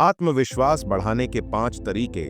आत्मविश्वास बढ़ाने के 5 तरीके।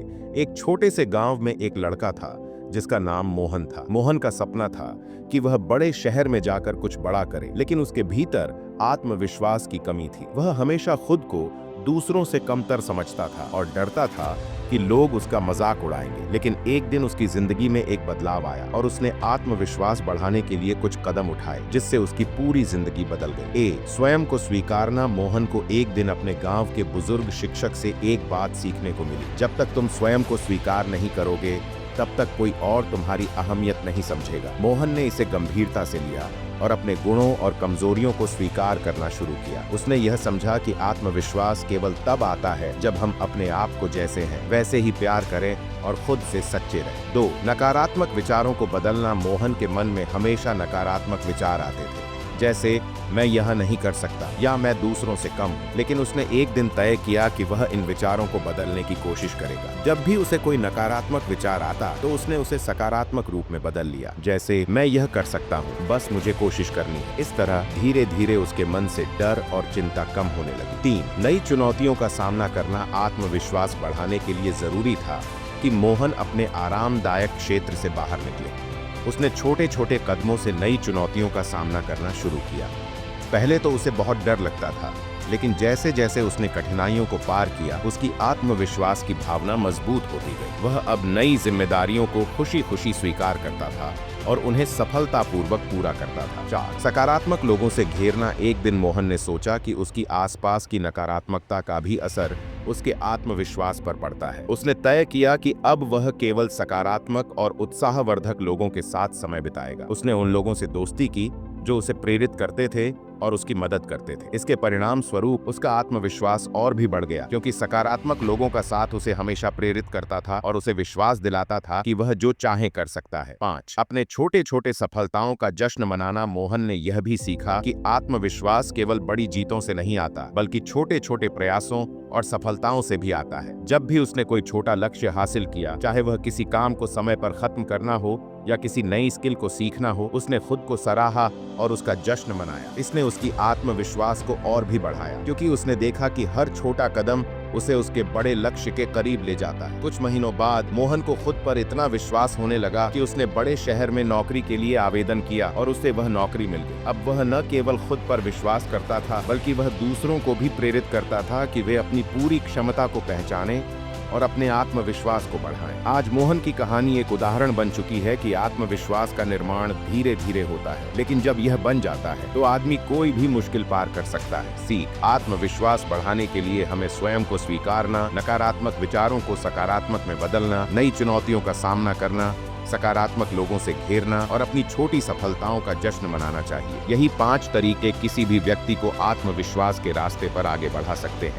एक छोटे से गांव में एक लड़का था जिसका नाम मोहन था। मोहन का सपना था कि वह बड़े शहर में जाकर कुछ बड़ा करे, लेकिन उसके भीतर आत्मविश्वास की कमी थी। वह हमेशा खुद को दूसरों से कमतर समझता था और डरता था कि लोग उसका मजाक उड़ाएंगे। लेकिन एक दिन उसकी जिंदगी में एक बदलाव आया और उसने आत्मविश्वास बढ़ाने के लिए कुछ कदम उठाए जिससे उसकी पूरी जिंदगी बदल गई। स्वयं को स्वीकारना। मोहन को एक दिन अपने गांव के बुजुर्ग शिक्षक से एक बात सीखने को मिली। जब तक तुम स्वयं को स्वीकार नहीं करोगे तब तक कोई और तुम्हारी अहमियत नहीं समझेगा। मोहन ने इसे गंभीरता से लिया और अपने गुणों और कमजोरियों को स्वीकार करना शुरू किया। उसने यह समझा कि आत्मविश्वास केवल तब आता है जब हम अपने आप को जैसे हैं वैसे ही प्यार करें और खुद से सच्चे रहें। 2. नकारात्मक विचारों को बदलना। मोहन के मन में हमेशा नकारात्मक विचार आते थे, जैसे मैं यह नहीं कर सकता या मैं दूसरों से कम हूं। लेकिन उसने एक दिन तय किया कि वह इन विचारों को बदलने की कोशिश करेगा। जब भी उसे कोई नकारात्मक विचार आता तो उसने उसे सकारात्मक रूप में बदल लिया, जैसे मैं यह कर सकता हूँ, बस मुझे कोशिश करनी है। इस तरह धीरे धीरे उसके मन से डर और चिंता कम होने लगी। 3. नई चुनौतियों का सामना करना। आत्मविश्वास बढ़ाने के लिए जरूरी था कि मोहन अपने आरामदायक क्षेत्र से बाहर निकले। उसने छोटे छोटे कदमों से नई चुनौतियों का सामना करना शुरू किया। पहले तो उसे बहुत डर लगता था, लेकिन जैसे जैसे उसने कठिनाइयों को पार किया उसकी आत्मविश्वास की भावना मजबूत होती गई। वह अब नई जिम्मेदारियों को खुशी खुशी स्वीकार करता था और उन्हें सफलतापूर्वक पूरा करता था। 4. सकारात्मक लोगों से घेरना। एक दिन मोहन ने सोचा कि उसकी आसपास की नकारात्मकता का भी असर उसके आत्मविश्वास पर पड़ता है। उसने तय किया कि अब वह केवल सकारात्मक और उत्साहवर्धक लोगों के साथ समय बिताएगा। उसने उन लोगों से दोस्ती की जो उसे प्रेरित करते थे और उसकी मदद करते थे। इसके परिणाम स्वरूप उसका आत्मविश्वास और भी बढ़ गया, क्योंकि सकारात्मक लोगों का साथ उसे हमेशा प्रेरित करता था और उसे विश्वास दिलाता था कि वह जो चाहे कर सकता है। 5. अपने छोटे छोटे सफलताओं का जश्न मनाना। मोहन ने यह भी सीखा कि आत्मविश्वास केवल बड़ी जीतों से नहीं आता, बल्कि छोटे छोटे प्रयासों और सफलताओं से भी आता है। जब भी उसने कोई छोटा लक्ष्य हासिल किया, चाहे वह किसी काम को समय पर खत्म करना हो या किसी नई स्किल को सीखना हो, उसने खुद को सराहा और उसका जश्न मनाया। इसने उसकी आत्मविश्वास को और भी बढ़ाया, क्योंकि उसने देखा कि हर छोटा कदम उसे उसके बड़े लक्ष्य के करीब ले जाता है। कुछ महीनों बाद मोहन को खुद पर इतना विश्वास होने लगा कि उसने बड़े शहर में नौकरी के लिए आवेदन किया और उसे वह नौकरी मिल गई। अब वह न केवल खुद पर विश्वास करता था, बल्कि वह दूसरों को भी प्रेरित करता था कि वे अपनी पूरी क्षमता को पहचानें और अपने आत्मविश्वास को बढ़ाएं। आज मोहन की कहानी एक उदाहरण बन चुकी है कि आत्मविश्वास का निर्माण धीरे धीरे होता है, लेकिन जब यह बन जाता है तो आदमी कोई भी मुश्किल पार कर सकता है। सीख। आत्मविश्वास बढ़ाने के लिए हमें स्वयं को स्वीकारना, नकारात्मक विचारों को सकारात्मक में बदलना, नई चुनौतियों का सामना करना, सकारात्मक लोगों से घेरना और अपनी छोटी सफलताओं का जश्न मनाना चाहिए। यही 5 तरीके किसी भी व्यक्ति को आत्मविश्वास के रास्ते पर आगे बढ़ा सकते हैं।